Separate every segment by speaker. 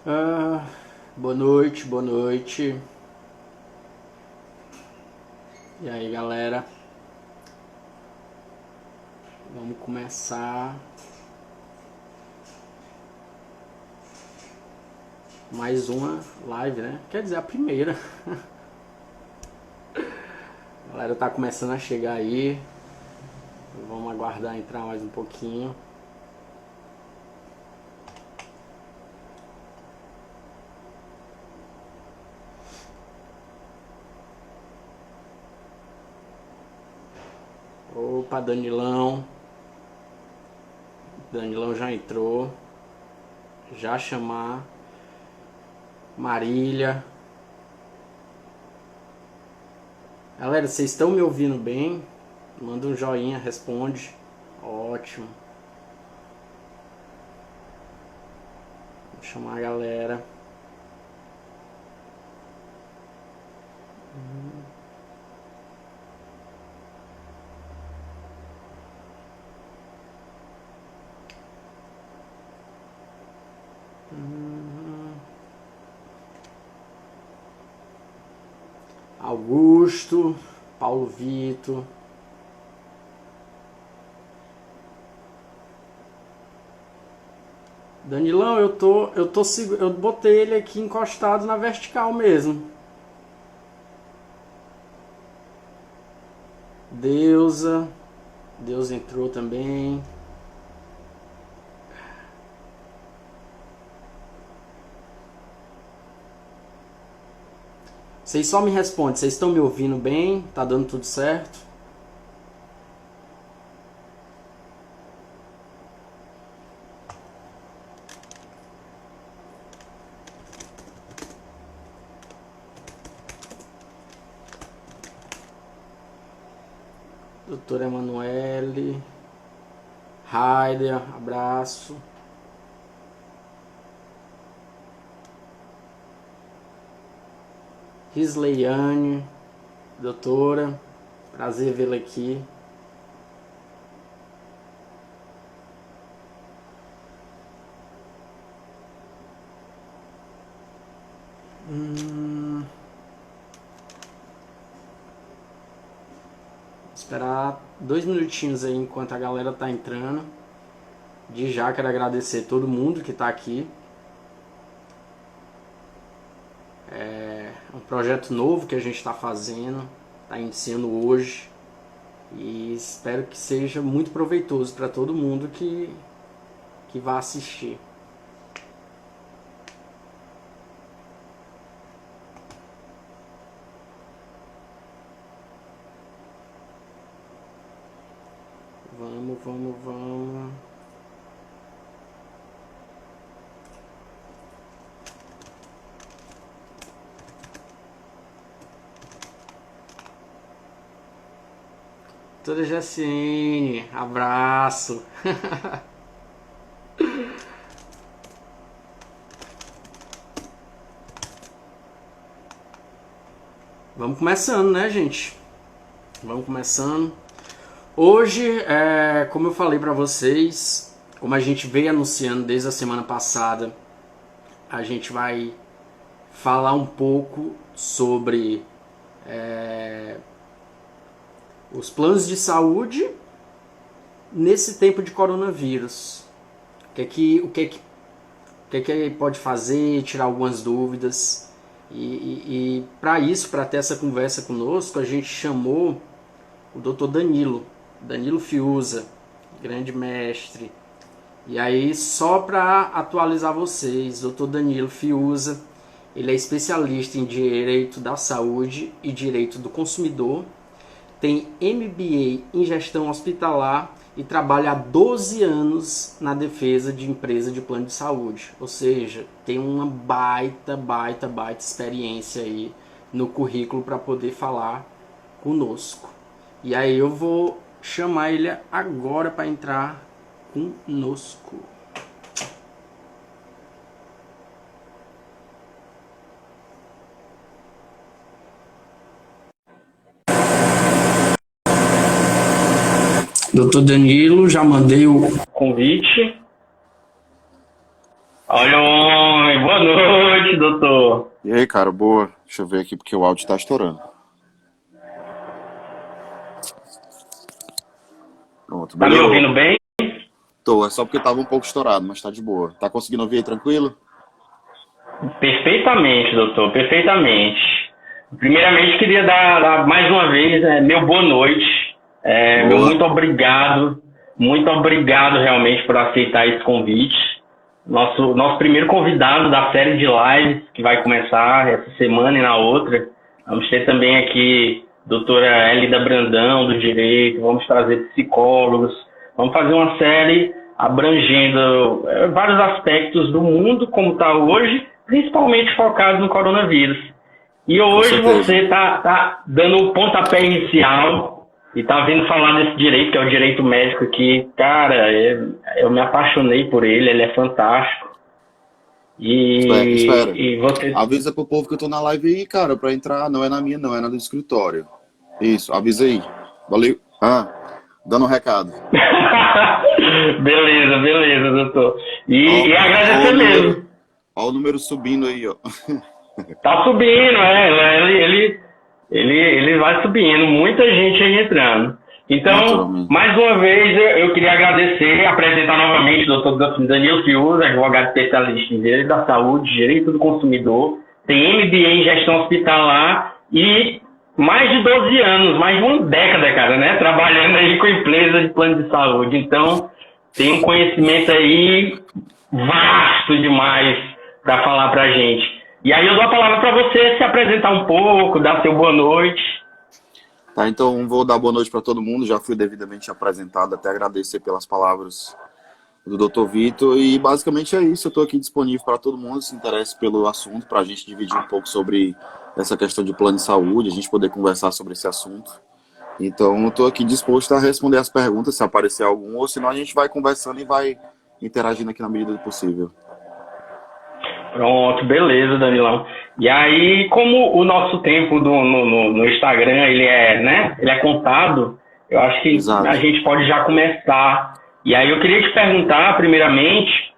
Speaker 1: Ah, boa noite, boa noite. E aí, galera? Vamos começar mais uma live, né? Quer dizer, a primeira. A galera tá começando a chegar aí. Vamos aguardar entrar mais um pouquinho. Opa, Danilão. Danilão já entrou. Já chamar Marília. Galera, vocês estão me ouvindo bem? Manda um joinha, responde. Ótimo. Vou chamar a galera. Augusto, Paulo Vitor. Danilão, eu botei ele aqui encostado na vertical mesmo. Deusa, Deus entrou também. Vocês só me respondem, vocês estão me ouvindo bem? Tá dando tudo certo? Doutora Emanuele, Raider, abraço. Risleiane, doutora, prazer vê-la aqui. Esperar 2 minutinhos aí enquanto a galera tá entrando. De já quero agradecer todo mundo que tá aqui. É um projeto novo que a gente está fazendo, está iniciando hoje e espero que seja muito proveitoso para todo mundo que vai assistir. Vamos. Doutora Jaciene, abraço. Vamos começando, né, gente? Vamos começando. Hoje, como eu falei para vocês, como a gente veio anunciando desde a semana passada, a gente vai falar um pouco sobre os planos de saúde nesse tempo de coronavírus. O que pode fazer, tirar algumas dúvidas. E para isso, para ter essa conversa conosco, a gente chamou o Dr. Danilo Fiuza, grande mestre. E aí, só para atualizar vocês, Dr. Danilo Fiuza, ele é especialista em Direito da Saúde e Direito do Consumidor, tem MBA em Gestão Hospitalar e trabalha há 12 anos na defesa de empresa de plano de saúde. Ou seja, tem uma baita experiência aí no currículo para poder falar conosco. E aí eu vou chamar ele agora para entrar conosco. Doutor Danilo, já mandei o convite.
Speaker 2: Olha o homem, boa noite, doutor.
Speaker 3: E aí, cara, boa. Deixa eu ver aqui porque o áudio tá estourando. Pronto,
Speaker 2: Tá me
Speaker 3: melhorou.
Speaker 2: ouvindo bem?
Speaker 3: Tô, é só porque tava um pouco estourado, mas tá de boa. Tá conseguindo ouvir aí tranquilo?
Speaker 2: Perfeitamente, doutor, perfeitamente. Primeiramente, queria dar mais uma vez meu boa noite, meu
Speaker 3: Boa.
Speaker 2: muito obrigado realmente por aceitar esse convite. Nosso primeiro convidado da série de lives que vai começar essa semana e na outra. Vamos ter também aqui a doutora Elida Brandão, do Direito, vamos trazer psicólogos, vamos fazer uma série abrangendo vários aspectos do mundo como está hoje, principalmente focado no coronavírus. E
Speaker 3: Com
Speaker 2: hoje
Speaker 3: certeza.
Speaker 2: você está dando o pontapé inicial e está vindo falar desse direito, que é o direito médico, que, cara, eu me apaixonei por ele é fantástico.
Speaker 3: Espera, espera.
Speaker 2: E você.
Speaker 3: Avisa pro povo que eu tô na live aí, cara, pra entrar. Não é na minha, não, é na do escritório. Isso, avisa aí. Valeu. Dando um recado.
Speaker 2: Beleza, beleza, doutor.
Speaker 3: Ó,
Speaker 2: E
Speaker 3: ó
Speaker 2: agradecer
Speaker 3: o número,
Speaker 2: mesmo.
Speaker 3: ó o número subindo aí, ó.
Speaker 2: Tá subindo, ele vai subindo, muita gente aí entrando. Então,
Speaker 3: Naturalmente.
Speaker 2: mais uma vez, eu queria agradecer, apresentar novamente o Dr. Danilo Fiuza, advogado especialista em direito da saúde, direito do consumidor, tem MBA em gestão hospitalar e mais de 12 anos, mais de uma década, cara, né? Trabalhando aí com empresas de plano de saúde. Então, tem um conhecimento aí vasto demais para falar pra gente. E aí eu dou a palavra para você se apresentar um pouco, dar seu boa noite.
Speaker 3: Tá, então vou dar boa noite para todo mundo. Já fui devidamente apresentado, até agradecer pelas palavras do Dr. Vitor. E basicamente é isso. Eu estou aqui disponível para todo mundo que se interesse pelo assunto, para a gente dividir um pouco sobre essa questão de plano de saúde, a gente poder conversar sobre esse assunto. Então, eu estou aqui disposto a responder as perguntas, se aparecer algum, ou senão a gente vai conversando e vai interagindo aqui na medida do possível.
Speaker 2: Pronto, beleza, Danilão. E aí, como o nosso tempo no Instagram ele é, né, ele é contado, eu acho que a
Speaker 3: Exato.
Speaker 2: gente pode já começar. E aí eu queria te perguntar, primeiramente,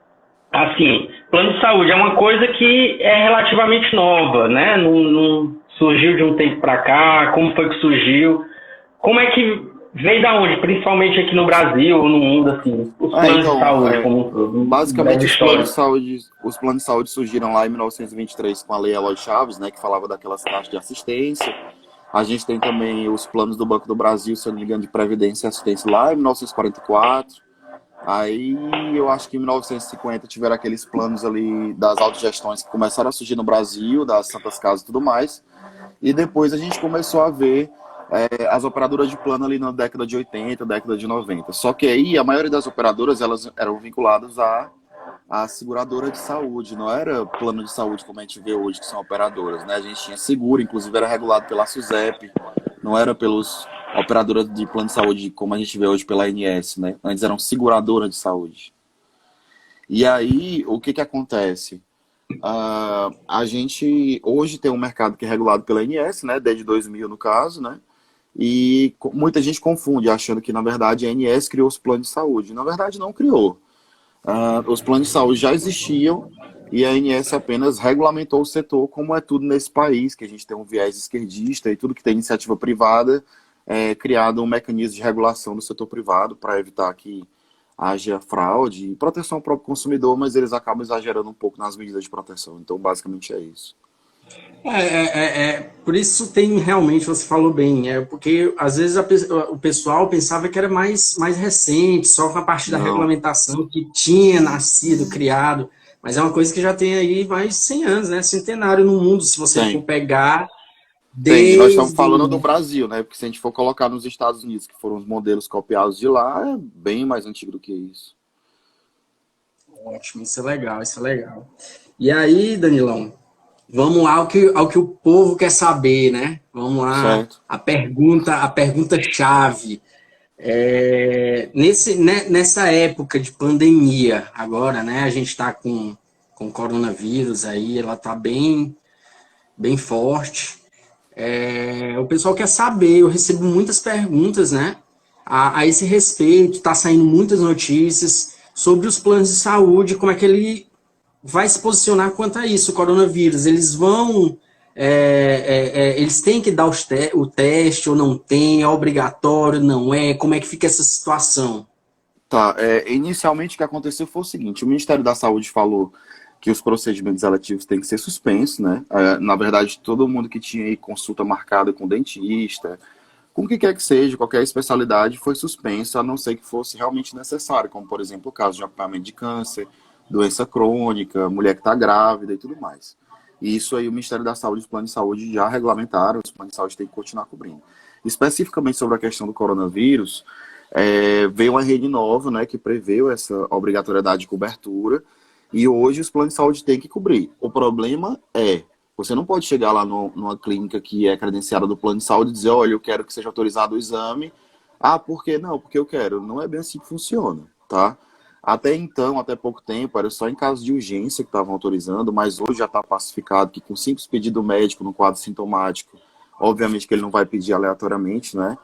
Speaker 2: assim, plano de saúde é uma coisa que é relativamente nova, né? Não surgiu de um tempo para cá, como foi que surgiu? Como é que veio da onde? Principalmente aqui no Brasil ou no mundo, assim, os planos de
Speaker 3: Então,
Speaker 2: saúde como um todo, um
Speaker 3: basicamente
Speaker 2: breve histórico.
Speaker 3: os planos de saúde surgiram lá em 1923 com a Lei Eloy Chaves, né, que falava daquelas taxas de assistência. A gente tem também os planos do Banco do Brasil, se eu não me engano, de previdência e assistência lá em 1944. Aí eu acho que em 1950 tiveram aqueles planos ali das autogestões que começaram a surgir no Brasil, das Santas Casas e tudo mais. E depois a gente começou a ver as operadoras de plano ali na década de 80, década de 90. Só que aí a maioria das operadoras elas eram vinculadas à seguradora de saúde, não era plano de saúde como a gente vê hoje, que são operadoras, né? A gente tinha seguro, inclusive era regulado pela SUSEP, não era pelos operadoras de plano de saúde como a gente vê hoje pela ANS, né? Antes eram seguradoras de saúde. E aí, o que que acontece? A gente hoje tem um mercado que é regulado pela ANS, né? Desde 2000 no caso, né? E muita gente confunde, achando que, na verdade, a ANS criou os planos de saúde. Na verdade, não criou. Os planos de saúde já existiam e a ANS apenas regulamentou o setor, como é tudo nesse país, que a gente tem um viés esquerdista e tudo que tem iniciativa privada, criado um mecanismo de regulação do setor privado para evitar que haja fraude e proteção ao próprio consumidor, mas eles acabam exagerando um pouco nas medidas de proteção. Então, basicamente é isso.
Speaker 1: Por isso tem realmente, você falou bem, porque às vezes o pessoal pensava que era mais recente, só com a partir da
Speaker 3: Não,
Speaker 1: regulamentação que tinha nascido, criado, mas é uma coisa que já tem aí mais de 100 anos, né? Centenário no mundo, se você for
Speaker 3: tem.
Speaker 1: pegar
Speaker 3: Tem, e nós estamos
Speaker 1: desde
Speaker 3: falando do
Speaker 1: o...
Speaker 3: Brasil, né? Porque se a gente for colocar nos Estados Unidos, que foram os modelos copiados de lá, é bem mais antigo do que isso.
Speaker 1: Ótimo, isso é legal, isso é legal. E aí, Danilão, vamos lá ao que o povo quer saber, né? Vamos lá,
Speaker 3: Certo?
Speaker 1: a pergunta chave. Nessa época de pandemia, agora, né? A gente está com coronavírus aí, ela está bem forte. O pessoal quer saber, eu recebo muitas perguntas, né? A esse respeito, está saindo muitas notícias sobre os planos de saúde, como é que ele vai se posicionar quanto a isso, o coronavírus? Eles vão... eles têm que dar o teste ou não tem? É obrigatório, não é? Como é que fica essa situação?
Speaker 3: Tá, inicialmente o que aconteceu foi o seguinte, o Ministério da Saúde falou que os procedimentos eletivos têm que ser suspensos, né? Na verdade, todo mundo que tinha aí consulta marcada com dentista, com o que quer que seja, qualquer especialidade, foi suspenso, a não ser que fosse realmente necessário, como, por exemplo, o caso de acompanhamento de câncer, doença crônica, mulher que está grávida e tudo mais. E isso aí o Ministério da Saúde e os planos de saúde já regulamentaram, os planos de saúde têm que continuar cobrindo. Especificamente sobre a questão do coronavírus, veio uma rede nova, né, que preveu essa obrigatoriedade de cobertura, e hoje os planos de saúde têm que cobrir. O problema você não pode chegar lá numa clínica que é credenciada do plano de saúde e dizer, olha, eu quero que seja autorizado o exame. Ah, por quê? Não, porque eu quero. Não é bem assim que funciona, tá? Até então, até pouco tempo, era só em caso de urgência que estavam autorizando, mas hoje já está pacificado que com simples pedido médico no quadro sintomático, obviamente que ele não vai pedir aleatoriamente, né?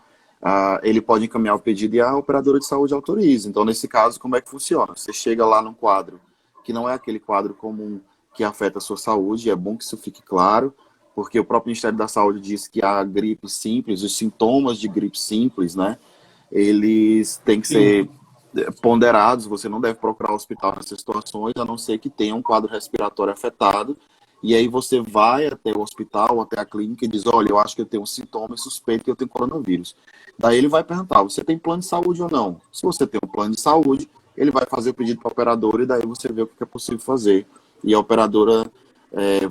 Speaker 3: Ele pode encaminhar o pedido e a operadora de saúde autoriza. Então, nesse caso, como é que funciona? Você chega lá num quadro que não é aquele quadro comum que afeta a sua saúde, é bom que isso fique claro, porque o próprio Ministério da Saúde diz que a gripe simples, os sintomas de gripe simples, né, eles têm que ser ponderados, você não deve procurar o hospital nessas situações, a não ser que tenha um quadro respiratório afetado, e aí você vai até o hospital, até a clínica e diz, olha, eu acho que eu tenho um sintoma e suspeito que eu tenho coronavírus. Daí ele vai perguntar, você tem plano de saúde ou não? Se você tem um plano de saúde, ele vai fazer o pedido para a operadora e daí você vê o que é possível fazer. E a operadora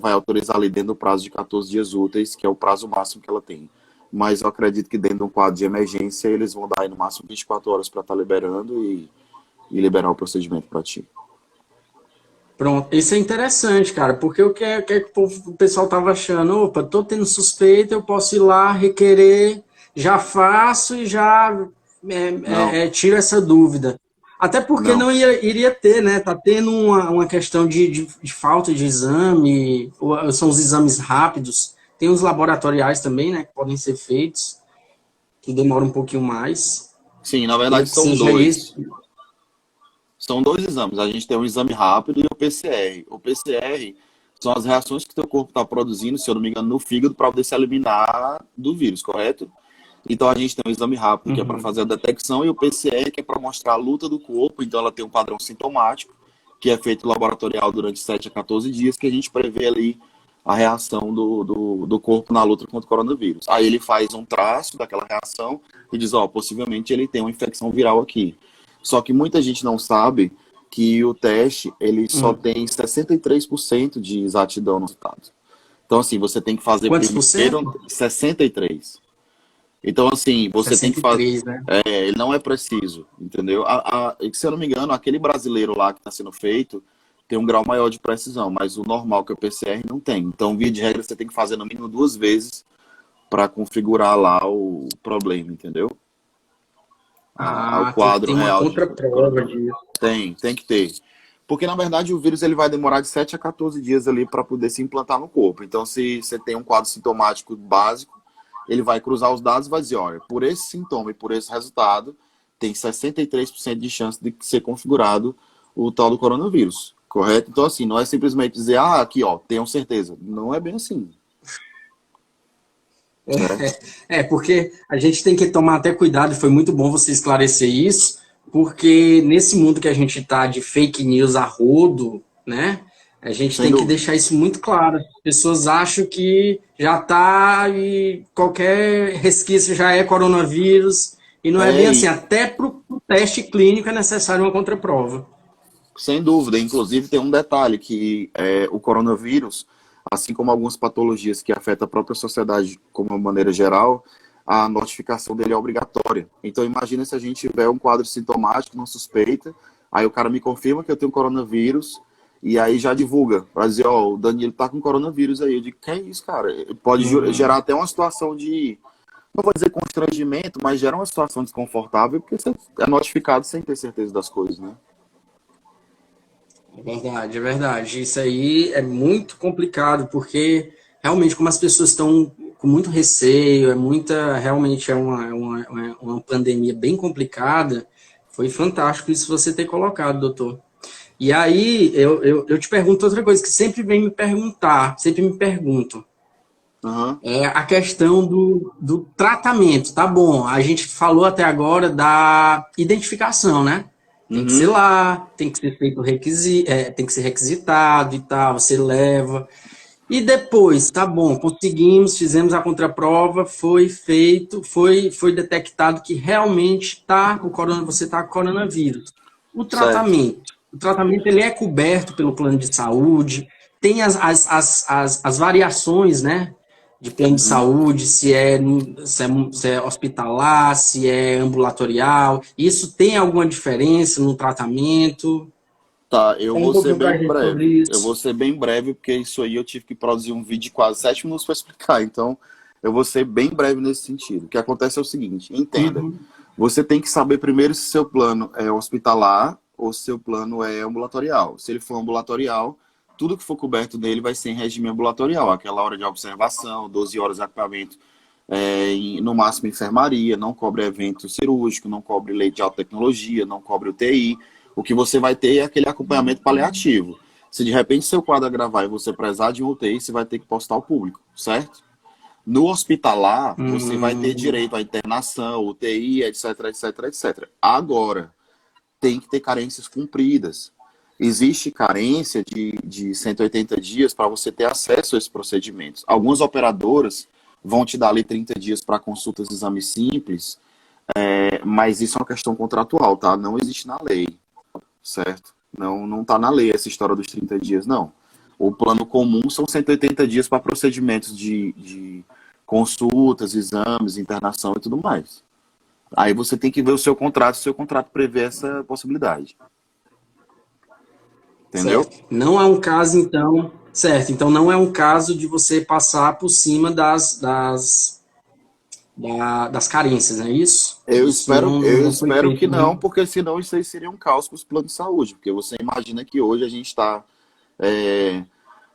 Speaker 3: vai autorizar ali dentro do prazo de 14 dias úteis, que é o prazo máximo que ela tem. Mas eu acredito que dentro de um quadro de emergência, eles vão dar aí no máximo 24 horas para estar liberando e liberar o procedimento para ti.
Speaker 1: Pronto, isso é interessante, cara, porque o que o pessoal tava achando? Opa, tô tendo suspeita, eu posso ir lá, requerer, já faço e já
Speaker 3: Não,
Speaker 1: tiro essa dúvida. Até porque
Speaker 3: não.
Speaker 1: não iria ter, né? Tá tendo uma questão de falta de exame, são os exames rápidos, tem os laboratoriais também, né, que podem ser feitos, que demoram um pouquinho mais.
Speaker 3: Sim, na verdade
Speaker 1: Acredito que
Speaker 3: são
Speaker 1: seja
Speaker 3: dois.
Speaker 1: esse.
Speaker 3: São dois exames. A gente tem um exame rápido e o PCR. O PCR são as reações que o teu corpo está produzindo, se eu não me engano, no fígado para poder se eliminar do vírus, correto? Então a gente tem um exame rápido que é para
Speaker 1: Uhum.
Speaker 3: fazer a detecção e o PCR que é para mostrar a luta do corpo. Então ela tem um padrão sintomático que é feito laboratorial durante 7 a 14 dias que a gente prevê ali a reação do corpo na luta contra o coronavírus. Aí ele faz um traço daquela reação e diz, ó, possivelmente ele tem uma infecção viral aqui. Só que muita gente não sabe que o teste ele só
Speaker 1: Uhum.
Speaker 3: tem 63% de exatidão no resultado. Então, assim, você tem que fazer
Speaker 1: Quantos por
Speaker 3: primeiro
Speaker 1: cento?
Speaker 3: 63. Então, assim, você tem que fazer.
Speaker 1: 63, né?
Speaker 3: Ele não é preciso, entendeu? Se eu não me engano, aquele brasileiro lá que está sendo feito tem um grau maior de precisão, mas o normal, que é o PCR, não tem. Então, via de regra, você tem que fazer no mínimo 2 vezes para configurar lá o problema, entendeu? O
Speaker 1: Ah,
Speaker 3: quadro
Speaker 1: tem uma
Speaker 3: real de
Speaker 1: contraprova
Speaker 3: coronavírus.
Speaker 1: disso.
Speaker 3: Tem que ter. Porque, na verdade, o vírus ele vai demorar de 7 a 14 dias ali para poder se implantar no corpo. Então, se você tem um quadro sintomático básico, ele vai cruzar os dados e vai dizer, olha, por esse sintoma e por esse resultado, tem 63% de chance de ser configurado o tal do coronavírus, correto? Então, assim, não é simplesmente dizer, aqui, ó, tenham certeza. Não é bem assim, certo?
Speaker 1: Porque a gente tem que tomar até cuidado, e foi muito bom você esclarecer isso, porque nesse mundo que a gente está de fake news a rodo, né? A gente
Speaker 3: Sem
Speaker 1: tem que
Speaker 3: dúvida.
Speaker 1: deixar isso muito claro. As pessoas acham que já está e qualquer resquício já é coronavírus, e não é bem assim.
Speaker 3: E
Speaker 1: Até para o teste clínico é necessário uma contraprova.
Speaker 3: sem dúvida. Inclusive, tem um detalhe que o coronavírus, assim como algumas patologias que afetam a própria sociedade como uma maneira geral, a notificação dele é obrigatória. Então, imagina se a gente tiver um quadro sintomático, não suspeita, aí o cara me confirma que eu tenho coronavírus, e aí já divulga, para dizer, ó, o Danilo tá com coronavírus aí. Eu digo, que é isso, cara? Pode gerar até uma situação de, não vou dizer constrangimento, mas gera uma situação desconfortável, porque você é notificado sem ter certeza das coisas, né?
Speaker 1: É verdade, é verdade. Isso aí é muito complicado, porque realmente, como as pessoas estão com muito receio, realmente uma pandemia bem complicada, foi fantástico isso você ter colocado, doutor. E aí, eu te pergunto outra coisa que sempre vem me perguntar, sempre me perguntam.
Speaker 3: Aham.
Speaker 1: É a questão do tratamento. Tá bom, a gente falou até agora da identificação, né? Tem que ser
Speaker 3: Uhum.
Speaker 1: lá, tem que ser feito tem que ser requisitado e tal, você leva. E depois, tá bom, conseguimos, fizemos a contraprova, foi feito, foi detectado que realmente você está com coronavírus.
Speaker 3: Certo.
Speaker 1: O tratamento ele é coberto pelo plano de saúde, tem as variações, né, de plano de
Speaker 3: Uhum.
Speaker 1: saúde, se é hospitalar, se é ambulatorial, isso tem alguma diferença no tratamento?
Speaker 3: Tá, eu
Speaker 1: Fala um
Speaker 3: vou ser
Speaker 1: pouquinho pra
Speaker 3: bem
Speaker 1: gente sobre
Speaker 3: breve. Eu vou
Speaker 1: isso.
Speaker 3: ser bem breve, porque isso aí eu tive que produzir um vídeo de quase 7 minutos para explicar. Então, eu vou ser bem breve nesse sentido. O que acontece é o seguinte, entenda.
Speaker 1: Uhum.
Speaker 3: Você tem que saber primeiro se seu plano é hospitalar ou se seu plano é ambulatorial. Se ele for ambulatorial, tudo que for coberto nele vai ser em regime ambulatorial. Aquela hora de observação, 12 horas de equipamento, no máximo enfermaria, não cobre evento cirúrgico, não cobre leite de alta tecnologia, não cobre UTI. O que você vai ter é aquele acompanhamento paliativo. Se de repente seu quadro agravar e você precisar de um UTI, você vai ter que postar ao público, certo? No hospitalar, você vai ter
Speaker 1: Hum,
Speaker 3: direito à internação, UTI, etc, etc, etc. Agora, tem que ter carências cumpridas. Existe carência de 180 dias para você ter acesso a esses procedimentos. Algumas operadoras vão te dar ali 30 dias para consultas e exames simples, mas isso é uma questão contratual, tá? Não existe na lei, certo? Não tá na lei essa história dos 30 dias, não. O plano comum são 180 dias para procedimentos de consultas, exames, internação e tudo mais. Aí você tem que ver o seu contrato prevê essa possibilidade. Entendeu?
Speaker 1: certo. Não é um caso, então. Certo, então não é um caso de você passar por cima das carências, não é isso? Isso
Speaker 3: Eu
Speaker 1: não foi
Speaker 3: espero que
Speaker 1: feito
Speaker 3: não,
Speaker 1: ainda.
Speaker 3: porque senão isso aí seria um caos para os planos de saúde. Porque você imagina que hoje a gente está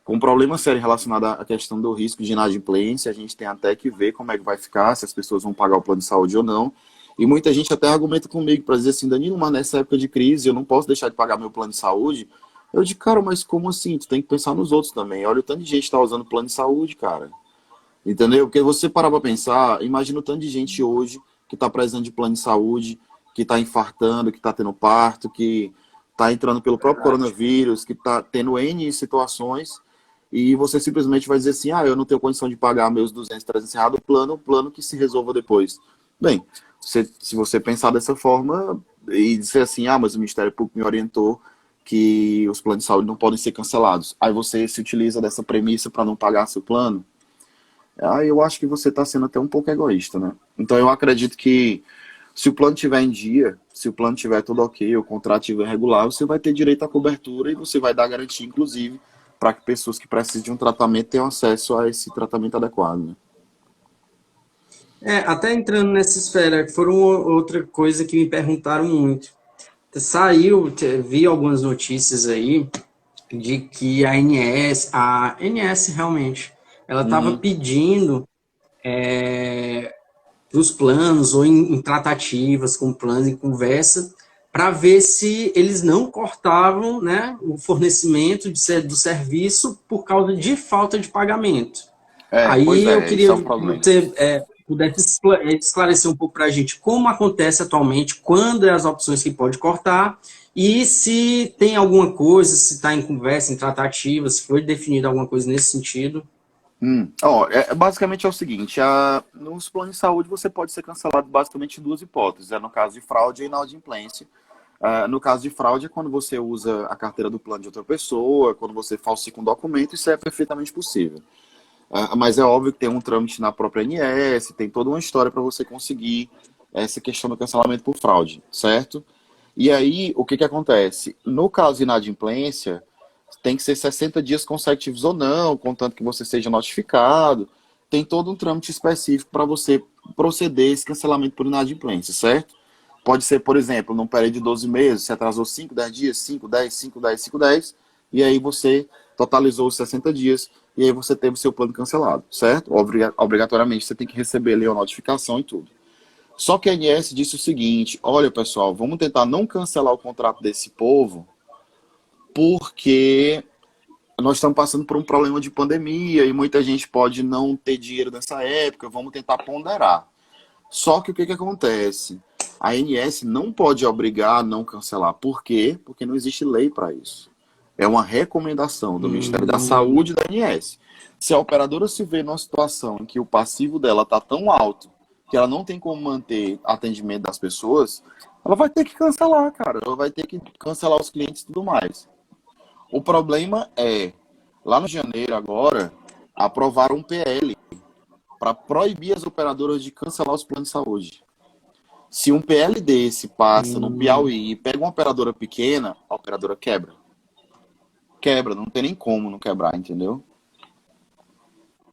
Speaker 3: com um problema sério relacionado à questão do risco de inadimplência. A gente tem até que ver como é que vai ficar, se as pessoas vão pagar o plano de saúde ou não. E muita gente até argumenta comigo para dizer assim, Danilo, mas nessa época de crise eu não posso deixar de pagar meu plano de saúde. Eu digo, cara, mas como assim? Tu tem que pensar nos outros também. Olha o tanto de gente que está usando plano de saúde, cara. Entendeu? Porque você parar para pensar, imagina o tanto de gente hoje que está precisando de plano de saúde, que está infartando, que está tendo parto, que está entrando pelo próprio
Speaker 1: Verdade.
Speaker 3: coronavírus, que está tendo N situações, e você simplesmente vai dizer assim, eu não tenho condição de pagar meus 200, 300 reais do plano, o plano que se resolva depois. Bem, se você pensar dessa forma e dizer assim, mas o Ministério Público me orientou que os planos de saúde não podem ser cancelados. Aí você se utiliza dessa premissa para não pagar seu plano. Eu acho que você está sendo até um pouco egoísta, né? Então eu acredito que se o plano estiver em dia, se o plano estiver tudo ok, o contrato estiver regular, você vai ter direito à cobertura e você vai dar garantia, inclusive, para que pessoas que precisam de um tratamento tenham acesso a esse tratamento adequado, né?
Speaker 1: Até entrando nessa esfera, que foram outra coisa que me perguntaram muito. Vi algumas notícias aí de que a ANS realmente, ela estava
Speaker 3: Uhum.
Speaker 1: pedindo os planos ou em tratativas com planos em conversa para ver se eles não cortavam, né, o fornecimento do serviço por causa de falta de pagamento.
Speaker 3: Pois
Speaker 1: Aí eu
Speaker 3: é, isso
Speaker 1: queria
Speaker 3: é um
Speaker 1: que
Speaker 3: problema.
Speaker 1: você pudesse esclarecer um pouco para a gente como acontece atualmente, quando é as opções que pode cortar e se tem alguma coisa, se está em conversa, em tratativa, se foi definida alguma coisa nesse sentido.
Speaker 3: Basicamente é o seguinte, nos planos de saúde você pode ser cancelado basicamente em duas hipóteses, no caso de fraude e inadimplência. No caso de fraude é quando você usa a carteira do plano de outra pessoa, quando você falsifica um documento, isso é perfeitamente possível. Mas é óbvio que tem um trâmite na própria ANS, tem toda uma história para você conseguir essa questão do cancelamento por fraude, certo? E aí, o que acontece? No caso de inadimplência, tem que ser 60 dias consecutivos ou não, contanto que você seja notificado. Tem todo um trâmite específico para você proceder esse cancelamento por inadimplência, certo? Pode ser, por exemplo, num período de 12 meses, você atrasou 5, 10 dias, 5, 10, 5, 10, 5, 10, e aí você totalizou os 60 dias, e aí você teve o seu plano cancelado, certo? Obrigatoriamente você tem que receber ali a notificação e tudo. Só que a ANS disse o seguinte, olha pessoal, vamos tentar não cancelar o contrato desse povo, porque nós estamos passando por um problema de pandemia e muita gente pode não ter dinheiro nessa época, vamos tentar ponderar. Só que o que que acontece? A ANS não pode obrigar a não cancelar. Por quê? Porque não existe lei para isso. É uma recomendação do Ministério da Saúde e da ANS. Se a operadora se vê numa situação em que o passivo dela está tão alto que ela não tem como manter atendimento das pessoas, ela vai ter que cancelar, cara. Ela vai ter que cancelar os clientes e tudo mais. O problema é, lá no janeiro agora, aprovaram um PL para proibir as operadoras de cancelar os planos de saúde. Se um PL desse passa no Piauí e pega uma operadora pequena, a operadora quebra. Quebra, não tem nem como não quebrar, entendeu?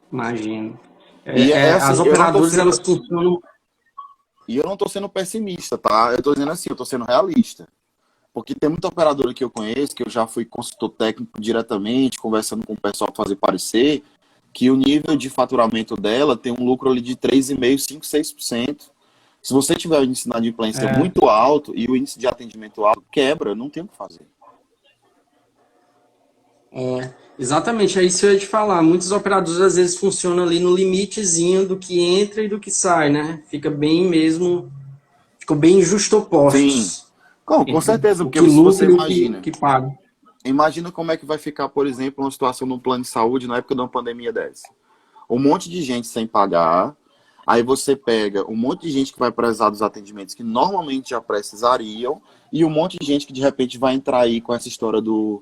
Speaker 1: Imagino.
Speaker 3: E assim,
Speaker 1: As operadoras, elas funcionam...
Speaker 3: E eu não tô sendo pessimista, tá? Eu tô dizendo assim, eu tô sendo realista. Porque tem muita operadora que eu conheço, que eu já fui consultor técnico diretamente, conversando com o pessoal para fazer parecer, que o nível de faturamento dela tem um lucro ali de 3,5%, 5%, 6%. Se você tiver o índice de inadimplência muito alto e o índice de atendimento alto, quebra, não tem o que fazer.
Speaker 1: Exatamente, é isso que eu ia te falar. Muitos operadores às vezes funcionam ali no limitezinho do que entra e do que sai, né? Ficam bem justopostos.
Speaker 3: Sim, com certeza, porque
Speaker 1: O que
Speaker 3: se você
Speaker 1: lucra e
Speaker 3: imagina,
Speaker 1: o que paga.
Speaker 3: imagina como é que vai ficar, por exemplo, uma situação num plano de saúde na época de uma pandemia dessa. Um monte de gente sem pagar, aí você pega um monte de gente que vai precisar dos atendimentos que normalmente já precisariam, e um monte de gente que de repente vai entrar aí com essa história do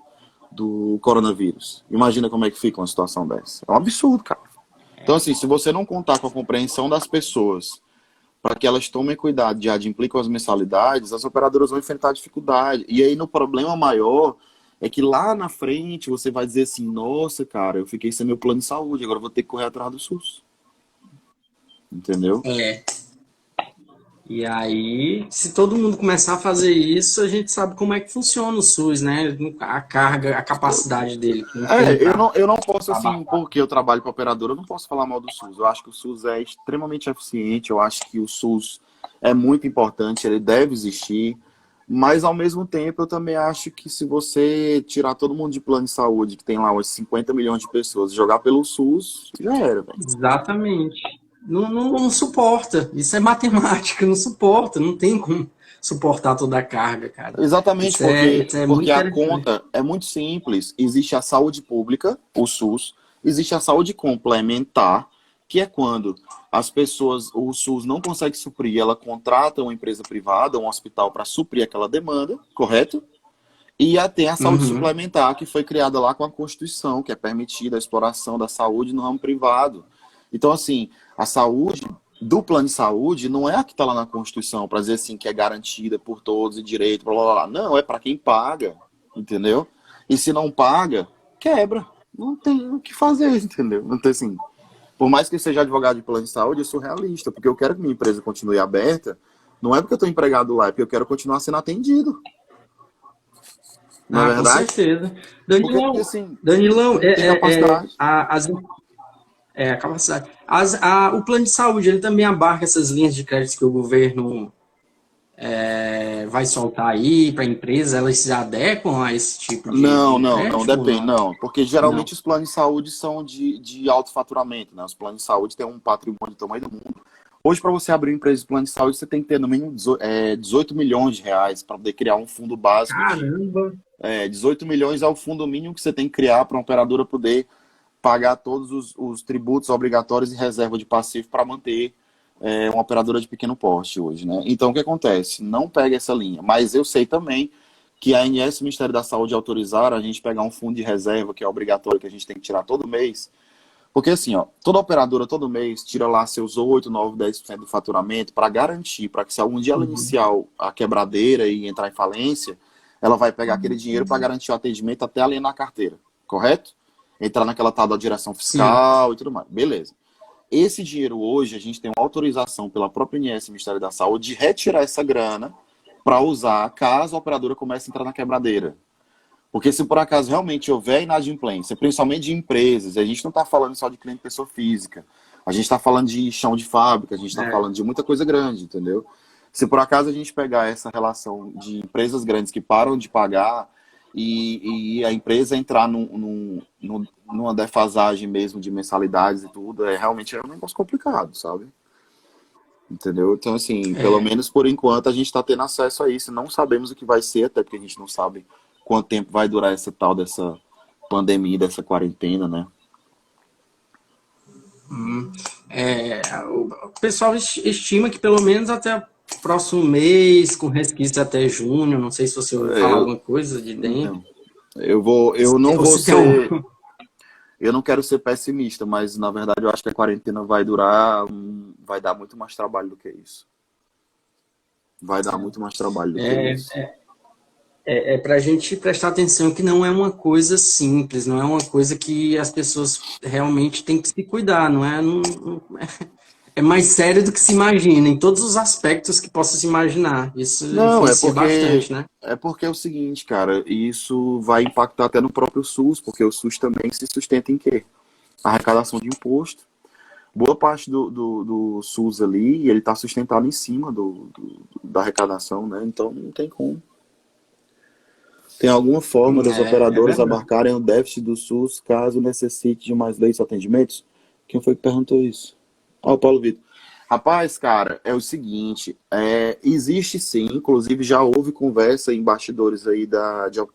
Speaker 3: coronavírus. Imagina como é que fica uma situação dessa. É um absurdo, cara. Então, assim, se você não contar com a compreensão das pessoas para que elas tomem cuidado de adimplir com as mensalidades, as operadoras vão enfrentar dificuldade. E aí, no problema maior, é que lá na frente você vai dizer assim, nossa, cara, eu fiquei sem meu plano de saúde, agora eu vou ter que correr atrás do SUS. Entendeu?
Speaker 1: E aí, se todo mundo começar a fazer isso, a gente sabe como é que funciona o SUS, né? A carga, a capacidade dele.
Speaker 3: Eu não posso, assim, porque eu trabalho com operadora, eu não posso falar mal do SUS. Eu acho que o SUS é extremamente eficiente, eu acho que o SUS é muito importante, ele deve existir, mas ao mesmo tempo eu também acho que se você tirar todo mundo de plano de saúde, que tem lá uns 50 milhões de pessoas, e jogar pelo SUS, já era, velho.
Speaker 1: Exatamente. Não suporta. Isso é matemática, não suporta. Não tem como suportar toda a carga, cara.
Speaker 3: Exatamente,
Speaker 1: Isso é
Speaker 3: porque
Speaker 1: muito
Speaker 3: a conta é muito simples. Existe a saúde pública, o SUS, existe a saúde complementar, que é quando as pessoas, o SUS não consegue suprir, ela contrata uma empresa privada, um hospital para suprir aquela demanda, correto? E tem a saúde suplementar, que foi criada lá com a Constituição, que é permitida a exploração da saúde no ramo privado. Então, assim, a saúde do plano de saúde não é a que está lá na Constituição, para dizer assim, que é garantida por todos e direito, blá, blá, blá. Não, é para quem paga, entendeu? E se não paga, quebra. Não tem o que fazer, entendeu? Não tem assim. Por mais que eu seja advogado de plano de saúde, eu sou realista, porque eu quero que minha empresa continue aberta. Não é porque eu estou empregado lá, é porque eu quero continuar sendo atendido. Não é verdade?
Speaker 1: Com certeza. Danilão,
Speaker 3: porque, assim,
Speaker 1: Danilão
Speaker 3: capacidade.
Speaker 1: A capacidade. O plano de saúde, ele também abarca essas linhas de crédito que o governo vai soltar aí para a empresa, elas se adequam a esse tipo de
Speaker 3: Não,
Speaker 1: crédito?
Speaker 3: depende, não. Porque geralmente os planos de saúde são de alto faturamento, né? Os planos de saúde têm um patrimônio do tamanho do mundo. Hoje, para você abrir uma empresa de plano de saúde, você tem que ter no mínimo 18 milhões de reais para poder criar um fundo básico.
Speaker 1: Caramba!
Speaker 3: 18 milhões é o fundo mínimo que você tem que criar para uma operadora poder pagar todos os tributos obrigatórios e reserva de passivo para manter uma operadora de pequeno porte hoje, né? Então, o que acontece? Não pega essa linha. Mas eu sei também que a ANS e o Ministério da Saúde autorizaram a gente pegar um fundo de reserva, que é obrigatório, que a gente tem que tirar todo mês. Porque assim, ó, toda operadora todo mês tira lá seus 8, 9, 10% do faturamento para garantir, para que se algum dia ela iniciar a quebradeira e entrar em falência, ela vai pegar aquele dinheiro para garantir o atendimento até alienar a carteira, correto? Entrar naquela tal da direção fiscal e tudo mais. Beleza. Esse dinheiro hoje, a gente tem uma autorização pela própria INSS, Ministério da Saúde, de retirar essa grana para usar caso a operadora comece a entrar na quebradeira. Porque se por acaso realmente houver inadimplência, principalmente de empresas, a gente não está falando só de cliente pessoa física, a gente está falando de chão de fábrica, a gente está falando de muita coisa grande, entendeu? Se por acaso a gente pegar essa relação de empresas grandes que param de pagar, e a empresa entrar numa defasagem mesmo de mensalidades e tudo, realmente é um negócio complicado, sabe? Entendeu? Então, assim, pelo
Speaker 1: É,
Speaker 3: menos por enquanto a gente está tendo acesso a isso. Não sabemos o que vai ser, até porque a gente não sabe quanto tempo vai durar essa tal dessa pandemia, dessa quarentena, né?
Speaker 1: hum, o pessoal estima que pelo menos até o próximo mês, com resquício até junho. Não sei se você ouviu falar
Speaker 3: Eu,
Speaker 1: alguma coisa de dentro.
Speaker 3: então, eu não
Speaker 1: Ou
Speaker 3: vou
Speaker 1: se tem um.
Speaker 3: ser, eu não quero ser pessimista, mas na verdade eu acho que a quarentena vai durar, vai dar muito mais trabalho do que isso. Vai dar muito mais trabalho do que
Speaker 1: É,
Speaker 3: isso.
Speaker 1: é para a gente prestar atenção que não é uma coisa simples, não é uma coisa que as pessoas realmente têm que se cuidar, não é? É mais sério do que se imagina, em todos os aspectos que possa se imaginar. Isso
Speaker 3: Não,
Speaker 1: influencia bastante, né?
Speaker 3: é porque é o seguinte, cara, isso vai impactar até no próprio SUS, porque o SUS também se sustenta em quê? Arrecadação de imposto. Boa parte do SUS ali, ele está sustentado em cima da arrecadação, né? Então não tem como. Tem alguma forma das
Speaker 1: É
Speaker 3: operadoras
Speaker 1: verdade.
Speaker 3: abarcarem o déficit do SUS caso necessite de mais leis e atendimentos? Quem foi que perguntou isso? Ó, o Paulo Vitor. Rapaz, cara, é o seguinte, existe sim, inclusive já houve conversa em bastidores aí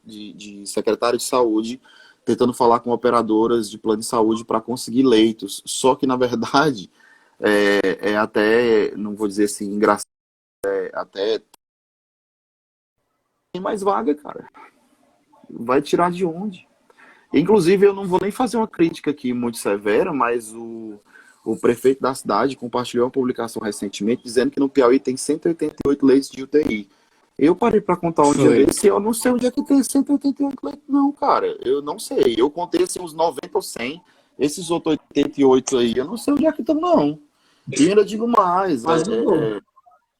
Speaker 3: de secretário de saúde tentando falar com operadoras de plano de saúde para conseguir leitos. Só que, na verdade, até, não vou dizer assim, engraçado, até tem mais vaga, cara. Vai tirar de onde? Inclusive, eu não vou nem fazer uma crítica aqui muito severa, mas o prefeito da cidade compartilhou uma publicação recentemente dizendo que no Piauí tem 188 leitos de UTI. Eu parei para contar um dia
Speaker 1: Foi.
Speaker 3: desse e eu não sei onde é que tem 188 leitos, não, cara. Eu não sei. Eu contei assim, uns 90 ou 100. Esses outros 88 aí, eu não sei onde é que estão, não. E ainda digo mais,
Speaker 1: Quase dobrou.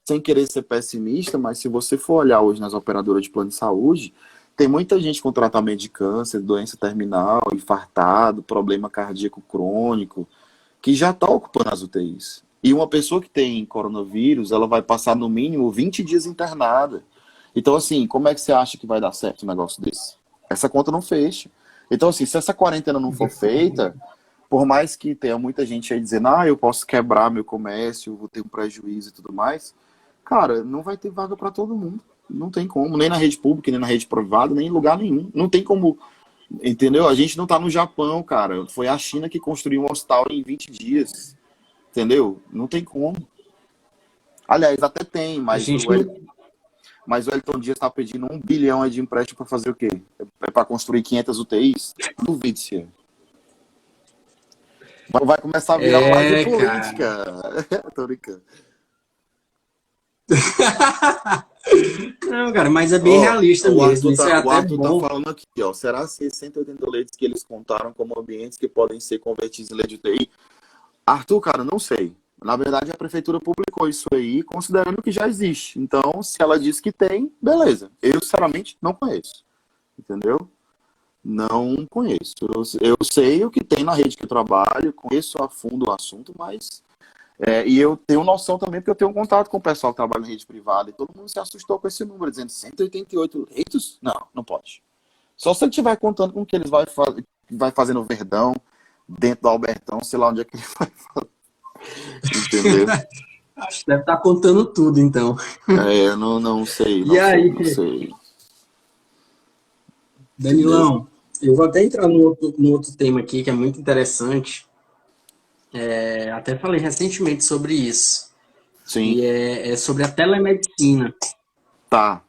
Speaker 3: sem querer ser pessimista, mas se você for olhar hoje nas operadoras de plano de saúde, tem muita gente com tratamento de câncer, doença terminal, infartado, problema cardíaco crônico, que já está ocupando as UTIs. E uma pessoa que tem coronavírus, ela vai passar no mínimo 20 dias internada. Então, assim, como é que você acha que vai dar certo um negócio desse? Essa conta não fecha. Então, assim, se essa quarentena não for feita, por mais que tenha muita gente aí dizendo, eu posso quebrar meu comércio, vou ter um prejuízo e tudo mais, cara, não vai ter vaga para todo mundo. Não tem como, nem na rede pública, nem na rede privada, nem em lugar nenhum. Não tem como, entendeu? A gente não tá no Japão, cara. Foi a China que construiu um hospital em 20 dias, entendeu? Não tem como. Aliás, até tem,
Speaker 1: A gente não.
Speaker 3: mas o Elton Dias está pedindo 1 bilhão aí de empréstimo para fazer o quê? É para construir 500 UTIs? Duvide-se. Vai começar a virar uma
Speaker 1: É, cara.
Speaker 3: política. Tô brincando.
Speaker 1: Não, cara, mas é bem
Speaker 3: Ó,
Speaker 1: realista mesmo. Isso é
Speaker 3: O
Speaker 1: até
Speaker 3: Arthur tá
Speaker 1: bom.
Speaker 3: falando aqui, ó. Será que esses 180 leitos que eles contaram como ambientes que podem ser convertidos em leite de UTI? Arthur, cara, não sei. Na verdade, a prefeitura publicou isso aí, considerando que já existe. Então, se ela diz que tem, beleza. Eu, sinceramente, não conheço. Entendeu? Não conheço. Eu sei o que tem na rede que eu trabalho, conheço a fundo o assunto, mas e eu tenho noção também, porque eu tenho um contato com o pessoal que trabalha na rede privada, e todo mundo se assustou com esse número, dizendo 188 leitos? Não, não pode. Só se ele estiver contando com o que eles vai fazer no Verdão, dentro do Albertão, sei lá onde é que ele vai fazer. Entendeu?
Speaker 1: Acho que deve estar contando tudo, então.
Speaker 3: Eu não sei,
Speaker 1: E aí,
Speaker 3: não sei. Entendeu?
Speaker 1: Danilão, eu vou até entrar no outro tema aqui, que é muito interessante. Até falei recentemente sobre isso.
Speaker 3: Sim,
Speaker 1: E é sobre a telemedicina.
Speaker 3: tá.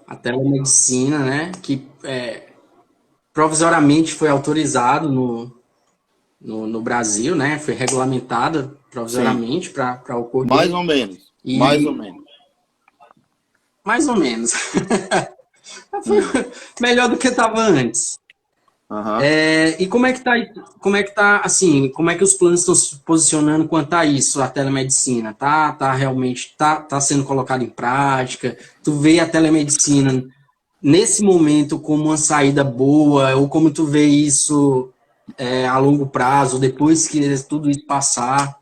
Speaker 1: A telemedicina, né? Que provisoriamente foi autorizado no Brasil, né? Foi regulamentada
Speaker 3: Sim.
Speaker 1: provisoriamente para
Speaker 3: Mais
Speaker 1: ocorrer.
Speaker 3: ou menos. Mais ou
Speaker 1: E
Speaker 3: menos.
Speaker 1: mais ou menos. Foi
Speaker 3: Hum.
Speaker 1: melhor do que estava antes.
Speaker 3: Aham.
Speaker 1: E como é que tá, assim, como é que os planos estão se posicionando quanto a isso, a telemedicina? Tá realmente, tá sendo colocado em prática? Tu vê a telemedicina nesse momento como uma saída boa, ou como tu vê isso a longo prazo, depois que tudo isso passar?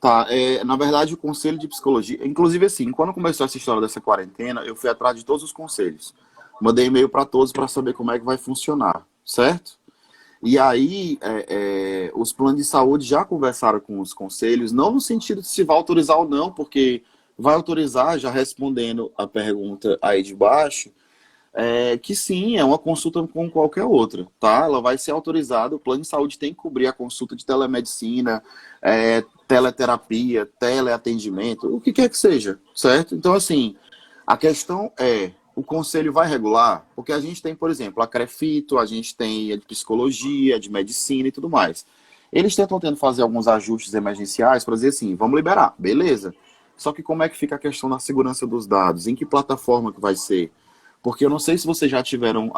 Speaker 3: Tá, na verdade, o conselho de psicologia, inclusive assim, quando começou essa história dessa quarentena, eu fui atrás de todos os conselhos. Mandei e-mail para todos para saber como é que vai funcionar, certo? E aí, os planos de saúde já conversaram com os conselhos, não no sentido de se vai autorizar ou não, porque vai autorizar, já respondendo a pergunta aí de baixo, que sim, é uma consulta como qualquer outra, tá? Ela vai ser autorizada, o plano de saúde tem que cobrir a consulta de telemedicina, teleterapia, teleatendimento, o que quer que seja, certo? Então, assim, a questão o conselho vai regular? Porque a gente tem, por exemplo, a CREFITO, a gente tem a de psicologia, a de medicina e tudo mais. Eles tentam fazer alguns ajustes emergenciais para dizer assim, vamos liberar, beleza. Só que como é que fica a questão da segurança dos dados? Em que plataforma que vai ser? Porque eu não sei se vocês já tiveram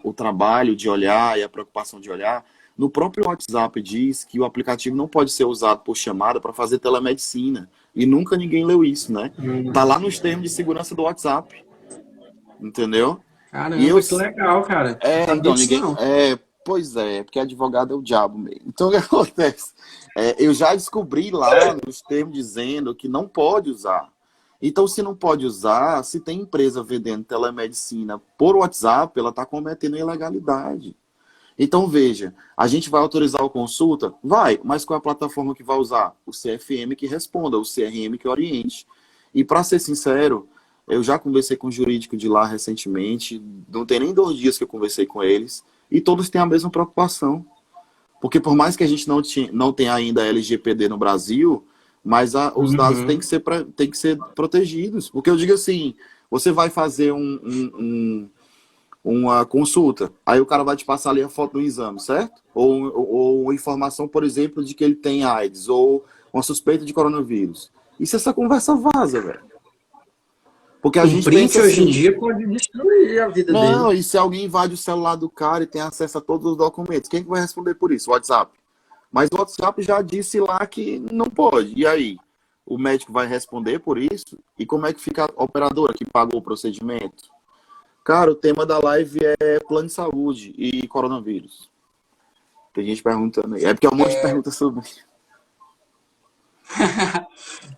Speaker 3: o trabalho de olhar e a preocupação de olhar. No próprio WhatsApp diz que o aplicativo não pode ser usado por chamada para fazer telemedicina. E nunca ninguém leu isso, né? Tá lá nos termos de segurança do WhatsApp. Entendeu?
Speaker 1: Caramba, que legal, cara. Não sabia
Speaker 3: Então,
Speaker 1: disso, não.
Speaker 3: pois é, porque advogado é o diabo mesmo. Então, o que acontece? Eu já descobri lá nos termos dizendo que não pode usar. Então, se não pode usar, se tem empresa vendendo telemedicina por WhatsApp, ela está cometendo ilegalidade. Então, veja, a gente vai autorizar a consulta? Vai, mas qual é a plataforma que vai usar? O CFM que responda, o CRM que oriente. E, para ser sincero, eu já conversei com o jurídico de lá recentemente, não tem nem 2 dias que eu conversei com eles, e todos têm a mesma preocupação. Porque por mais que a gente não tenha ainda LGPD no Brasil, mas os dados têm que ser protegidos. Porque eu digo assim, você vai fazer uma consulta, aí o cara vai te passar ali a foto do exame, certo? Ou informação, por exemplo, de que ele tem AIDS, ou uma suspeita de coronavírus. E se essa conversa vaza, velho? Porque a gente
Speaker 1: print
Speaker 3: pensa
Speaker 1: hoje em
Speaker 3: assim,
Speaker 1: dia pode destruir a vida dele.
Speaker 3: não, e se alguém invade o celular do cara e tem acesso a todos os documentos, quem que vai responder por isso? O WhatsApp. Mas o WhatsApp já disse lá que não pode. E aí? O médico vai responder por isso? E como é que fica a operadora que pagou o procedimento? Cara, o tema da live é plano de saúde e coronavírus. Tem gente perguntando aí. É porque é um monte de perguntas sobre.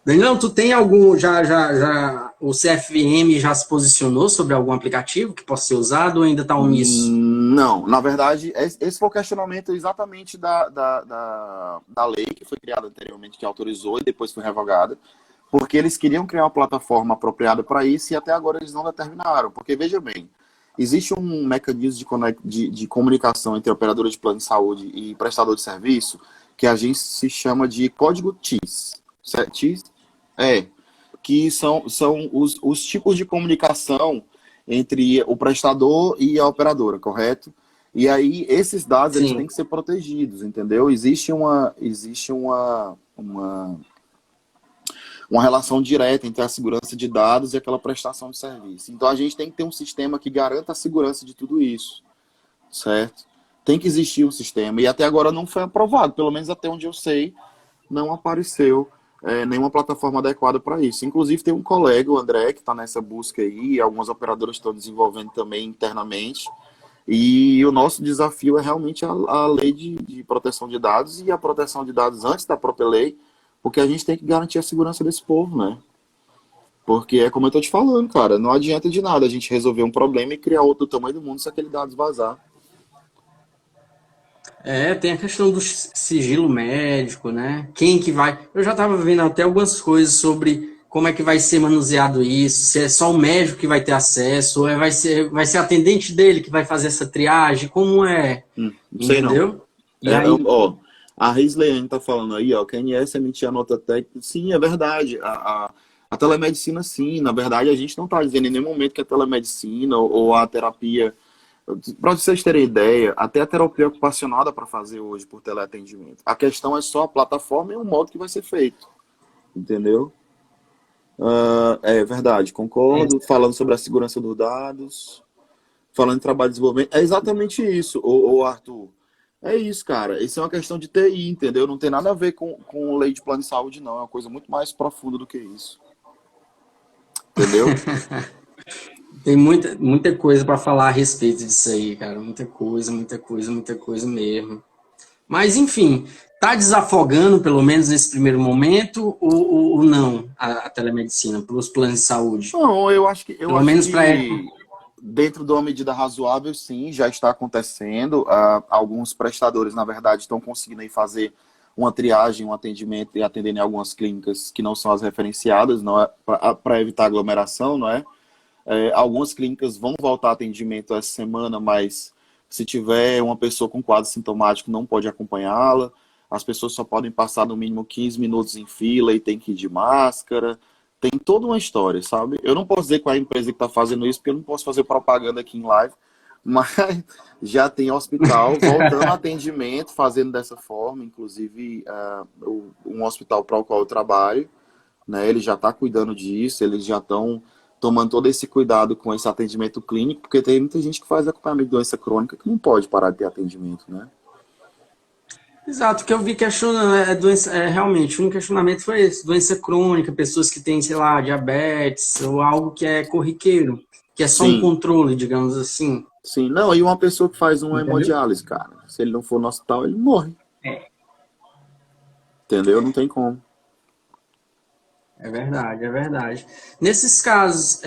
Speaker 1: Danilão, tu tem algum, o CFM já se posicionou sobre algum aplicativo que possa ser usado ou ainda está omisso?
Speaker 3: Não, na verdade, esse foi o questionamento exatamente da lei que foi criada anteriormente, que autorizou e depois foi revogada, porque eles queriam criar uma plataforma apropriada para isso e até agora eles não determinaram. Porque, veja bem, existe um mecanismo de comunicação entre operadora de plano de saúde e prestador de serviço que a gente se chama de código TIS. TIS? Que são os tipos de comunicação entre o prestador e a operadora, correto? E aí, esses dados eles têm que ser protegidos, entendeu? Existe uma relação direta entre a segurança de dados e aquela prestação de serviço. Então, a gente tem que ter um sistema que garanta a segurança de tudo isso, certo? Tem que existir um sistema. E até agora não foi aprovado, pelo menos até onde eu sei, não apareceu nenhuma plataforma adequada para isso. Inclusive, tem um colega, o André, que está nessa busca aí, e algumas operadoras estão desenvolvendo também internamente. E o nosso desafio é realmente a lei de proteção de dados e a proteção de dados antes da própria lei, porque a gente tem que garantir a segurança desse povo, né? Porque é como eu estou te falando, cara, não adianta de nada a gente resolver um problema e criar outro do tamanho do mundo se aquele dado vazar.
Speaker 1: Tem a questão do sigilo médico, né? Quem que vai... Eu já estava vendo até algumas coisas sobre como é que vai ser manuseado isso, se é só o médico que vai ter acesso, ou vai ser a atendente dele que vai fazer essa triagem, como é?
Speaker 3: Não sei
Speaker 1: entendeu?
Speaker 3: Não. A Risleane está falando aí, ó, que a ANS emitir a nota técnica. Sim, é verdade. A telemedicina, sim. Na verdade, a gente não está dizendo em nenhum momento que a telemedicina ou a terapia... Para vocês terem ideia, até a terapia ocupacional dá para fazer hoje por teleatendimento. A questão é só a plataforma e o modo que vai ser feito. Entendeu? É verdade, concordo. Falando sobre a segurança dos dados, falando em trabalho de desenvolvimento, é exatamente isso, Arthur. É isso, cara. Isso é uma questão de TI, entendeu? Não tem nada a ver com lei de plano de saúde, não. É uma coisa muito mais profunda do que isso. Entendeu?
Speaker 1: Tem muita coisa para falar a respeito disso aí, cara. Muita coisa mesmo. Mas, enfim, tá desafogando, pelo menos nesse primeiro momento, ou não, a telemedicina, pelos planos de saúde?
Speaker 3: Não, eu acho que...
Speaker 1: Pelo menos para
Speaker 3: Dentro de uma medida razoável, sim, já está acontecendo. Alguns prestadores, na verdade, estão conseguindo aí fazer uma triagem, um atendimento e atendendo em algumas clínicas que não são as referenciadas, não é para evitar aglomeração, não é? Algumas clínicas vão voltar a atendimento essa semana, mas se tiver uma pessoa com quadro sintomático, não pode acompanhá-la. As pessoas só podem passar no mínimo 15 minutos em fila e tem que ir de máscara. Tem toda uma história, sabe? Eu não posso dizer qual é a empresa que está fazendo isso, porque eu não posso fazer propaganda aqui em live, mas já tem hospital voltando a atendimento, fazendo dessa forma, inclusive um hospital para o qual eu trabalho, né? Ele já está cuidando disso, eles já estão tomando todo esse cuidado com esse atendimento clínico, porque tem muita gente que faz acompanhamento de doença crônica que não pode parar de ter atendimento, né?
Speaker 1: Exato, que eu vi questionando, realmente, um questionamento foi esse, doença crônica, pessoas que têm, sei lá, diabetes, ou algo que é corriqueiro, que é só um
Speaker 3: Sim,
Speaker 1: controle, digamos assim,
Speaker 3: sim. Não, e uma pessoa que faz uma
Speaker 1: entendeu?
Speaker 3: hemodiálise, cara, se ele não for no hospital, ele morre, entendeu? Não tem como.
Speaker 1: É verdade, é verdade. Nesses casos,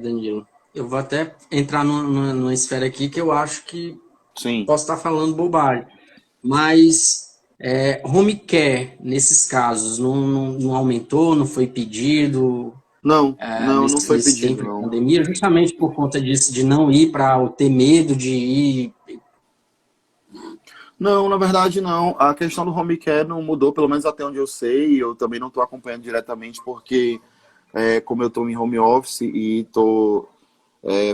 Speaker 1: Danilo, eu vou até entrar numa esfera aqui que eu acho que
Speaker 3: Sim.
Speaker 1: posso estar falando bobagem, mas home care, nesses casos, não aumentou, não foi pedido
Speaker 3: Não, não, não foi
Speaker 1: nesse
Speaker 3: pedido,
Speaker 1: tempo de
Speaker 3: não.
Speaker 1: pandemia, justamente por conta disso, de não ir para ter medo de ir.
Speaker 3: Não, na verdade não. A questão do home care não mudou, pelo menos até onde eu sei. Eu também não estou acompanhando diretamente porque, como eu estou em home office e estou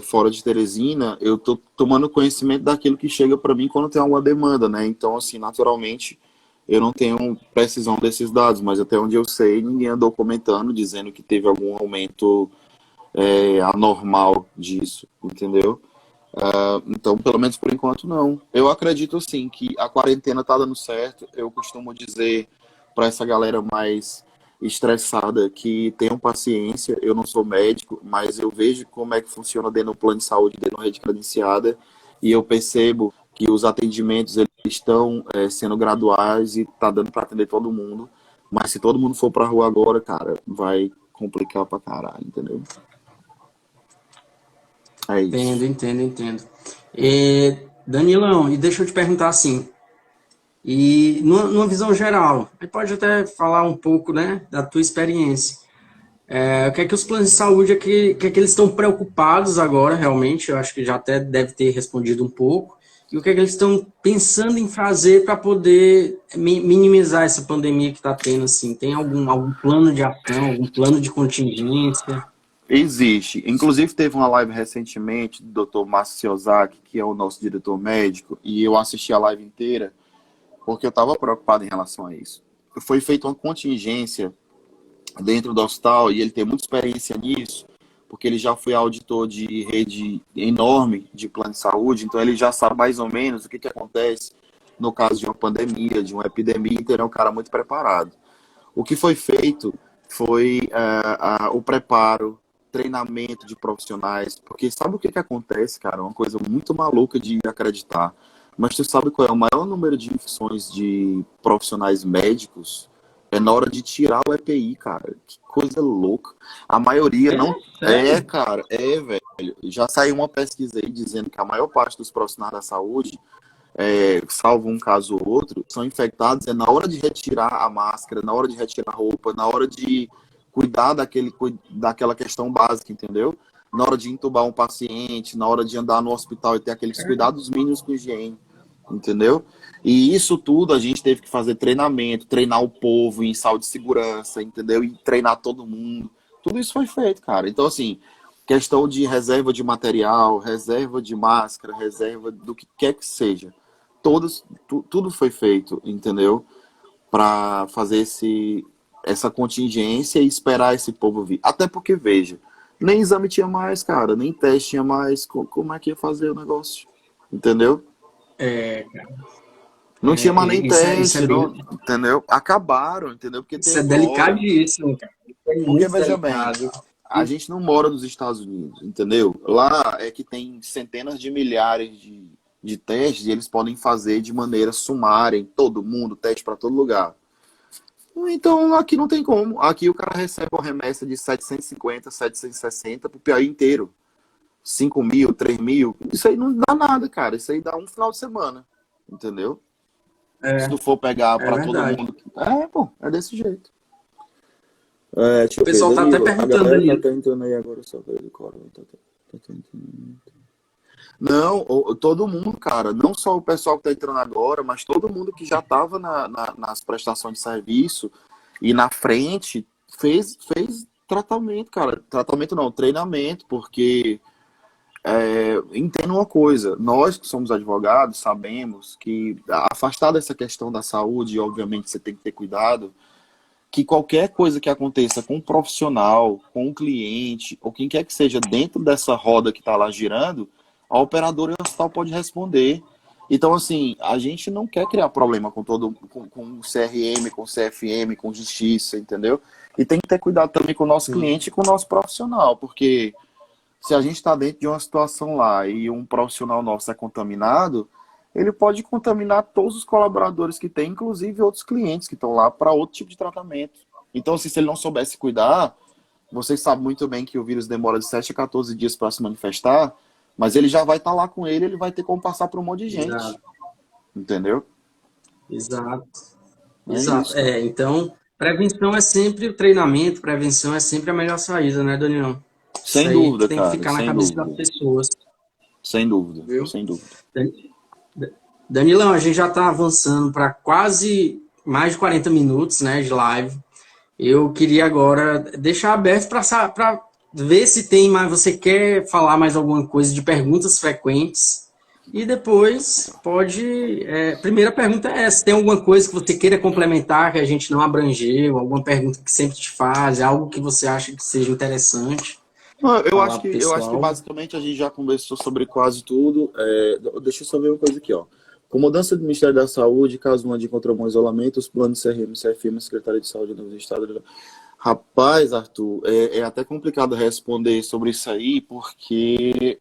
Speaker 3: fora de Teresina, eu estou tomando conhecimento daquilo que chega para mim quando tem alguma demanda, né? Então, assim, naturalmente, eu não tenho precisão desses dados, mas até onde eu sei, ninguém andou comentando, dizendo que teve algum aumento anormal disso, entendeu? Então, pelo menos por enquanto, não. Eu acredito, sim, que a quarentena tá dando certo. Eu costumo dizer para essa galera mais estressada que tenham paciência. Eu não sou médico, mas eu vejo como é que funciona dentro do plano de saúde, dentro da rede credenciada, e eu percebo que os atendimentos eles estão sendo graduais e tá dando para atender todo mundo. Mas se todo mundo for pra rua agora, cara, vai complicar pra caralho, entendeu? É
Speaker 1: Entendo,
Speaker 3: isso.
Speaker 1: entendo, entendo. Danilão, e deixa eu te perguntar assim, e numa visão geral, você pode até falar um pouco, né, da tua experiência. O que é que os planos de saúde, que é que eles estão preocupados agora, realmente, eu acho que já até deve ter respondido um pouco, e o que é que eles estão pensando em fazer para poder minimizar essa pandemia que está tendo, assim? Tem algum plano de ação, algum plano de contingência?
Speaker 3: Existe. Inclusive, teve uma live recentemente do Dr. Márcio Ciozaki, que é o nosso diretor médico, e eu assisti a live inteira porque eu estava preocupado em relação a isso. Foi feita uma contingência dentro do hospital e ele tem muita experiência nisso, porque ele já foi auditor de rede enorme de plano de saúde, então ele já sabe mais ou menos o que, que acontece no caso de uma pandemia, de uma epidemia, então ele é um cara muito preparado. O que foi feito foi o preparo, treinamento de profissionais, porque sabe o que, que acontece, cara? Uma coisa muito maluca de acreditar. Mas tu sabe qual é o maior número de infecções de profissionais médicos? É na hora de tirar o EPI, cara. Que coisa louca. A maioria não.
Speaker 1: Sério?
Speaker 3: Cara, velho. Já saiu uma pesquisa aí dizendo que a maior parte dos profissionais da saúde salvo um caso ou outro, são infectados na hora de retirar a máscara, na hora de retirar a roupa, na hora de cuidar daquela questão básica, entendeu? Na hora de entubar um paciente, na hora de andar no hospital e ter aqueles cuidados mínimos com higiene, entendeu? E isso tudo a gente teve que fazer treinamento, treinar o povo em saúde e segurança, entendeu? E treinar todo mundo. Tudo isso foi feito, cara. Então, assim, questão de reserva de material, reserva de máscara, reserva do que quer que seja. Tudo foi feito, entendeu? Para fazer essa contingência e esperar esse povo vir. Até porque, veja, nem exame tinha mais, cara, nem teste tinha mais. Como é que ia fazer o negócio? Entendeu?
Speaker 1: É,
Speaker 3: Não tinha mais nem
Speaker 1: isso é
Speaker 3: teste,
Speaker 1: bem,
Speaker 3: não, entendeu? Acabaram, entendeu? Porque
Speaker 1: isso é
Speaker 3: teve uma hora.
Speaker 1: delicadíssimo, cara. Isso é
Speaker 3: Porque,
Speaker 1: muito
Speaker 3: veja bem,
Speaker 1: delicado.
Speaker 3: a gente não mora nos Estados Unidos, entendeu? Lá é que tem centenas de milhares de testes e eles podem fazer de maneira sumária em todo mundo, teste para todo lugar. Então aqui não tem como. Aqui o cara recebe uma remessa de 750, 760 pro Piauí inteiro. 5 mil, 3 mil, isso aí não dá nada, cara. Isso aí dá um final de semana, entendeu? Se tu for pegar
Speaker 1: É
Speaker 3: pra todo
Speaker 1: verdade.
Speaker 3: mundo. Pô, é desse jeito. Deixa
Speaker 1: O
Speaker 3: eu ver,
Speaker 1: pessoal tá até
Speaker 3: Danilo, a
Speaker 1: perguntando
Speaker 3: galera tá
Speaker 1: ali.
Speaker 3: até entrando aí agora só para do Corona. Tá entrando. Não, todo mundo, cara, não só o pessoal que tá entrando agora, mas todo mundo que já tava nas prestações de serviço e na frente fez tratamento, cara. Tratamento não, treinamento, porque entenda uma coisa, nós que somos advogados sabemos que afastar dessa questão da saúde, obviamente você tem que ter cuidado, que qualquer coisa que aconteça com um profissional, com um cliente, ou quem quer que seja dentro dessa roda que está lá girando, a operadora e o hospital pode responder. Então, assim, a gente não quer criar problema com com CRM, com CFM, com justiça, entendeu? E tem que ter cuidado também com o nosso
Speaker 1: Sim.
Speaker 3: cliente e com o nosso profissional, porque se a gente está dentro de uma situação lá e um profissional nosso é contaminado, ele pode contaminar todos os colaboradores que tem, inclusive outros clientes que estão lá para outro tipo de tratamento. Então, assim, se ele não soubesse cuidar, vocês sabem muito bem que o vírus demora de 7 a 14 dias para se manifestar, mas ele já vai estar lá com ele vai ter como passar para um monte de gente.
Speaker 1: Exato.
Speaker 3: Entendeu?
Speaker 1: Exato.
Speaker 3: É
Speaker 1: Exato.
Speaker 3: isso, cara.
Speaker 1: Então, prevenção é sempre o treinamento, prevenção é sempre a melhor saída, né, Daniel? Isso
Speaker 3: Sem
Speaker 1: aí
Speaker 3: dúvida,
Speaker 1: tem que
Speaker 3: cara.
Speaker 1: ficar na
Speaker 3: Sem
Speaker 1: cabeça das
Speaker 3: dúvida.
Speaker 1: pessoas,
Speaker 3: Sem dúvida.
Speaker 1: viu?
Speaker 3: Sem dúvida.
Speaker 1: Danilão, a gente já está avançando para quase mais de 40 minutos, né, de live. Eu queria agora deixar aberto para ver se tem mais, você quer falar mais alguma coisa de perguntas frequentes. E depois pode. Primeira pergunta é essa: tem alguma coisa que você queira complementar que a gente não abrangeu? Alguma pergunta que sempre te faz? Algo que você acha que seja interessante
Speaker 3: Não, eu
Speaker 1: falar
Speaker 3: acho
Speaker 1: para o
Speaker 3: eu acho que
Speaker 1: pessoal?
Speaker 3: basicamente a gente já conversou sobre quase tudo. Deixa eu só ver uma coisa aqui, ó. Com mudança do Ministério da Saúde, caso ande contra um isolamento, os planos CRM, CFM, Secretaria de Saúde do Estado. Rapaz, Arthur, é até complicado responder sobre isso aí, porque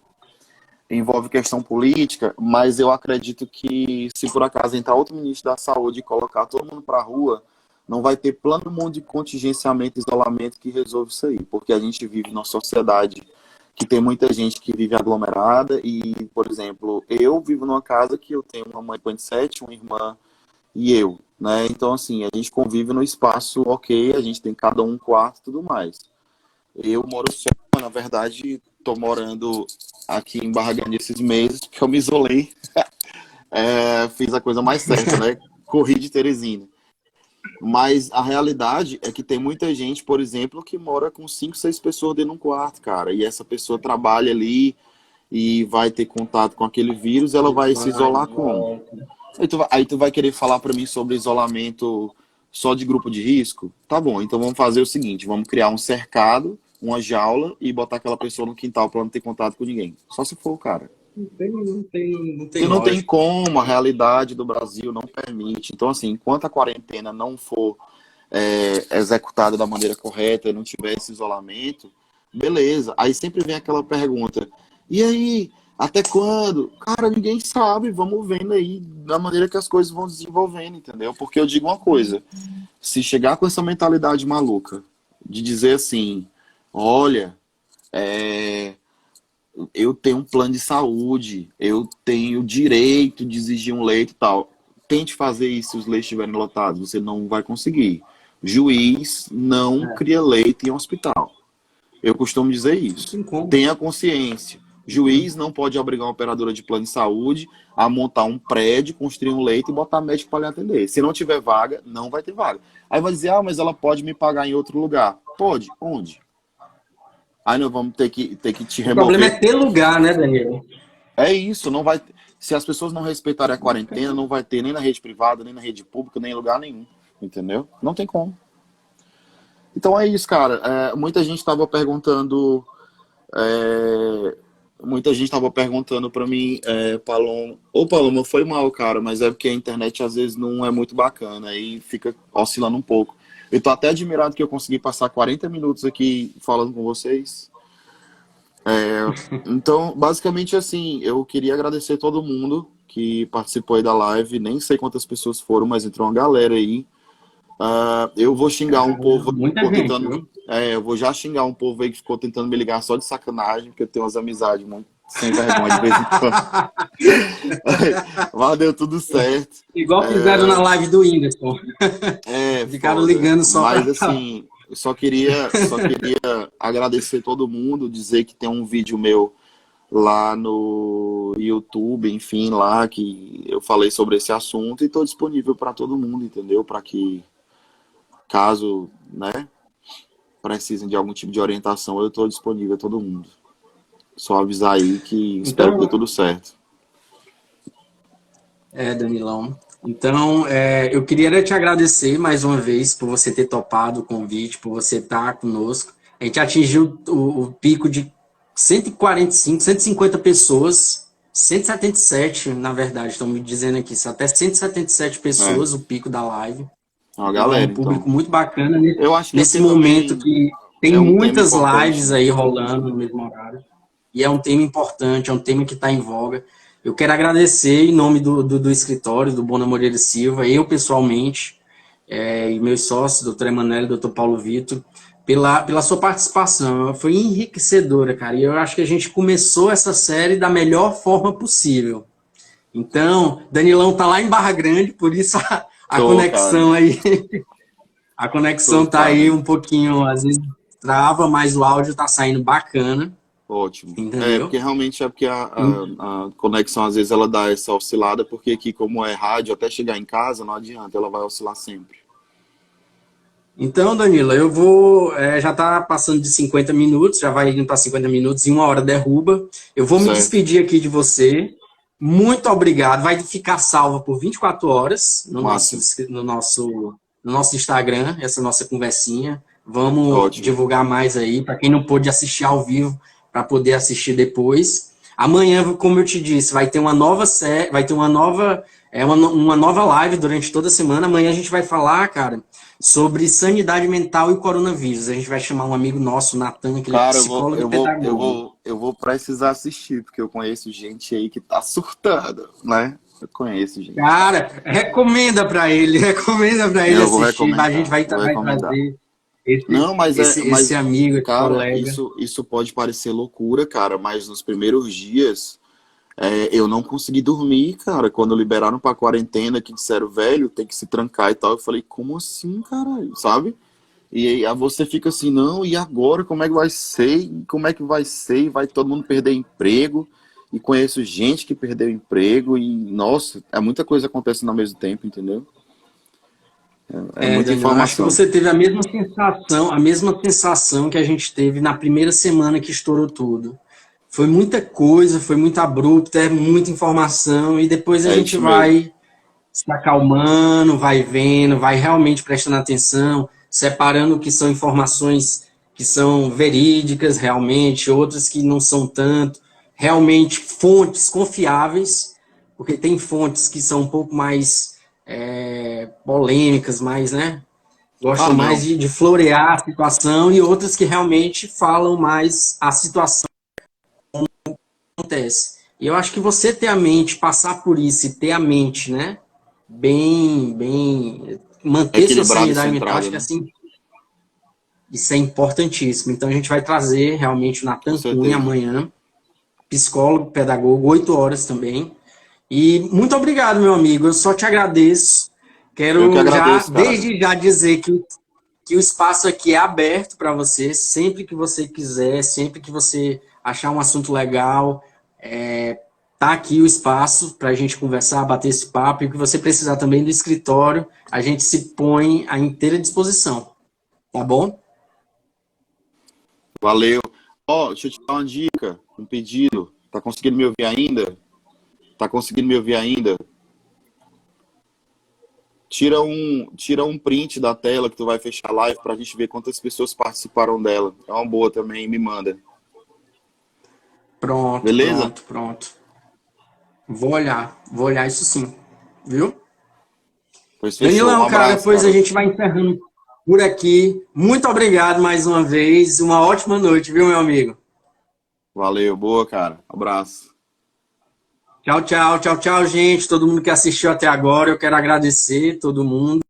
Speaker 3: envolve questão política, mas eu acredito que se por acaso entrar outro ministro da Saúde e colocar todo mundo para a rua, não vai ter plano mundo de contingenciamento e isolamento que resolva isso aí, porque a gente vive numa sociedade que tem muita gente que vive aglomerada e, por exemplo, eu vivo numa casa que eu tenho uma mãe com 27, uma irmã e eu, né? Então, assim, a gente convive no espaço ok, a gente tem cada um quarto e tudo mais. Eu moro só, na verdade, tô morando aqui em Barra Grande esses meses, porque eu me isolei, fiz a coisa mais certa, né? Corri de Teresina. Mas a realidade é que tem muita gente, por exemplo, que mora com 5, 6 pessoas dentro de um quarto, cara. E essa pessoa trabalha ali e vai ter contato com aquele vírus, ela vai se isolar como? Aí tu vai querer falar para mim sobre isolamento só de grupo de risco? Tá bom, então vamos fazer o seguinte, vamos criar um cercado, uma jaula e botar aquela pessoa no quintal para não ter contato com ninguém. Só se for, cara.
Speaker 1: Não tem
Speaker 3: Que não tem
Speaker 1: lógica.
Speaker 3: como, a realidade do Brasil não permite. Então, assim, enquanto a quarentena não for executada da maneira correta e não tiver esse isolamento, beleza. Aí sempre vem aquela pergunta, e aí, até quando? Cara, ninguém sabe, vamos vendo aí da maneira que as coisas vão desenvolvendo, entendeu? Porque eu digo uma coisa, se chegar com essa mentalidade maluca de dizer assim, olha, eu tenho um plano de saúde, eu tenho direito de exigir um leito e tal. Tente fazer isso se os leitos estiverem lotados, você não vai conseguir. Juiz não cria leito em hospital. Eu costumo dizer
Speaker 1: Não
Speaker 3: isso.
Speaker 1: tem como.
Speaker 3: Tenha consciência. Juiz não pode obrigar uma operadora de plano de saúde a montar um prédio, construir um leito e botar médico para lhe atender. Se não tiver vaga, não vai ter vaga. Aí vai dizer, mas ela pode me pagar em outro lugar. Pode. Onde? Aí nós vamos ter que te
Speaker 1: O problema
Speaker 3: remover.
Speaker 1: é ter lugar, né, Daniel?
Speaker 3: É isso, não vai. Se as pessoas não respeitarem a quarentena, não vai ter nem na rede privada, nem na rede pública, nem em lugar nenhum. Entendeu? Não tem como. Então é isso, cara. Muita gente estava perguntando. Muita gente estava perguntando para mim, Paloma. Ô, Paloma, foi mal, cara, mas é porque a internet às vezes não é muito bacana e fica oscilando um pouco. Eu tô até admirado que eu consegui passar 40 minutos aqui falando com vocês. Então, basicamente assim, eu queria agradecer todo mundo que participou aí da live. Nem sei quantas pessoas foram, mas entrou uma galera aí. Eu vou xingar um povo
Speaker 1: Muita
Speaker 3: por
Speaker 1: gente,
Speaker 3: tentando,
Speaker 1: viu?
Speaker 3: eu vou já xingar um povo aí que ficou tentando me ligar só de sacanagem, porque eu tenho umas amizades muito sem vergonha de vez em quando. Mas deu tudo certo.
Speaker 1: Igual fizeram na live do Whindersson. Ficaram
Speaker 3: foda.
Speaker 1: ligando só
Speaker 3: Mas assim, eu só queria agradecer todo mundo, dizer que tem um vídeo meu lá no YouTube, enfim, lá que eu falei sobre esse assunto e estou disponível para todo mundo, entendeu? Para que, caso, né, precisem de algum tipo de orientação, eu estou disponível a todo mundo. Só avisar aí que espero que dê tudo certo.
Speaker 1: Danilão. Então, eu queria te agradecer mais uma vez por você ter topado o convite, por você estar conosco. A gente atingiu o pico de 145, 150 pessoas, 177, na verdade, estão me dizendo aqui, até 177 pessoas o pico da live.
Speaker 3: Ó, galera,
Speaker 1: um público
Speaker 3: então,
Speaker 1: muito bacana
Speaker 3: eu acho que
Speaker 1: nesse momento que tem
Speaker 3: um
Speaker 1: muitas
Speaker 3: tema
Speaker 1: lives aí rolando no mesmo horário. E é um tema importante, é um tema que está em voga. Eu quero agradecer em nome do escritório, do Bona Moreira Silva, eu pessoalmente, e meus sócios, doutor Emanuel e doutor Paulo Vitor, pela sua participação. Foi enriquecedora, cara. E eu acho que a gente começou essa série da melhor forma possível. Então, Danilão tá lá em Barra Grande, por isso a conexão
Speaker 3: cara.
Speaker 1: aí. A conexão tá aí um pouquinho, às vezes trava, mas o áudio tá saindo bacana.
Speaker 3: Ótimo.
Speaker 1: Entendeu?
Speaker 3: Porque realmente a conexão, às vezes, ela dá essa oscilada, porque aqui, como é rádio, até chegar em casa, não adianta, ela vai oscilar sempre.
Speaker 1: Então, Danilo, eu vou... já tá passando de 50 minutos, já vai indo para 50 minutos, e 1 hora derruba. Eu vou me despedir aqui de você. Muito obrigado. Vai ficar salva por 24 horas no nosso Instagram, essa nossa conversinha. Vamos divulgar mais aí, para quem não pôde assistir ao vivo, para poder assistir depois. Amanhã, como eu te disse, vai ter uma nova série, vai ter uma nova live durante toda a semana. Amanhã a gente vai falar, cara, sobre sanidade mental e coronavírus. A gente vai chamar um amigo nosso, Natan, que ele é psicólogo e pedagogo.
Speaker 3: Eu vou precisar assistir, porque eu conheço gente aí que tá surtada, né? Eu conheço gente.
Speaker 1: Cara, recomenda pra ele assistir. A gente vai trazer esse amigo,
Speaker 3: cara,
Speaker 1: colega.
Speaker 3: Isso pode parecer loucura, cara, mas nos primeiros dias eu não consegui dormir, cara. Quando liberaram pra quarentena, que disseram, velho, tem que se trancar e tal, eu falei, como assim, caralho, sabe? E aí você fica assim, não, e agora, como é que vai ser? Como é que vai ser? E vai todo mundo perder emprego? E conheço gente que perdeu emprego e, nossa, muita coisa acontecendo ao mesmo tempo, entendeu? Muita informação.
Speaker 1: Acho que você teve a mesma sensação que a gente teve na primeira semana que estourou tudo. Foi muita coisa, foi muito abrupto, muita informação, e depois a gente vai se acalmando, vai vendo, vai realmente prestando atenção, separando o que são informações que são verídicas realmente, outras que não são tanto, realmente fontes confiáveis, porque tem fontes que são um pouco mais polêmicas, mais, né? Gostam mais de florear a situação, e outras que realmente falam mais a situação como acontece. E eu acho que você ter a mente, passar por isso e ter a mente, né? Bem manter sua sanidade mental, acho que assim, isso é importantíssimo. Então a gente vai trazer realmente o Natan Cunha amanhã, psicólogo, pedagogo, 8 horas também. E muito obrigado, meu amigo. Eu só te agradeço. Quero desde já dizer que o espaço aqui é aberto para você, sempre que você quiser, sempre que você achar um assunto legal, tá aqui o espaço para a gente conversar, bater esse papo, e o que você precisar também do escritório, a gente se põe à inteira disposição. Tá bom?
Speaker 3: Valeu. Deixa eu te dar uma dica, um pedido. Tá conseguindo me ouvir ainda? Tira um print da tela que tu vai fechar a live pra gente ver quantas pessoas participaram dela. É uma boa também, me manda.
Speaker 1: Pronto,
Speaker 3: beleza?
Speaker 1: Pronto. Vou olhar isso sim, viu? Danilão, cara, depois a gente vai encerrando por aqui. Muito obrigado mais uma vez, uma ótima noite, viu, meu amigo?
Speaker 3: Valeu, boa, cara. Abraço.
Speaker 1: Tchau, gente. Todo mundo que assistiu até agora, eu quero agradecer todo mundo.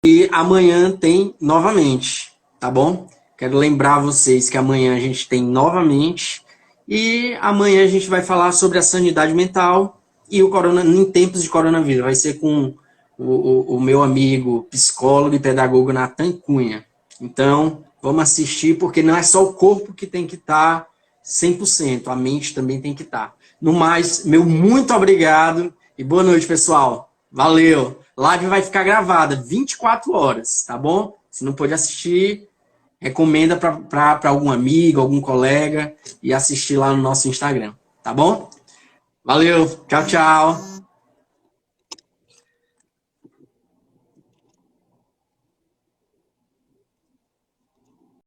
Speaker 1: E amanhã tem novamente, tá bom? Quero lembrar vocês que amanhã a gente tem novamente. E amanhã a gente vai falar sobre a sanidade mental e o corona, em tempos de coronavírus. Vai ser com o meu amigo psicólogo e pedagogo Nathan Cunha. Então, vamos assistir, porque não é só o corpo que tem que estar 100%, a mente também tem que estar. No mais, meu muito obrigado e boa noite, pessoal. Valeu! Live vai ficar gravada 24 horas, tá bom? Se não pôde assistir, recomenda para algum amigo, algum colega e assistir lá no nosso Instagram, tá bom? Valeu, tchau, tchau.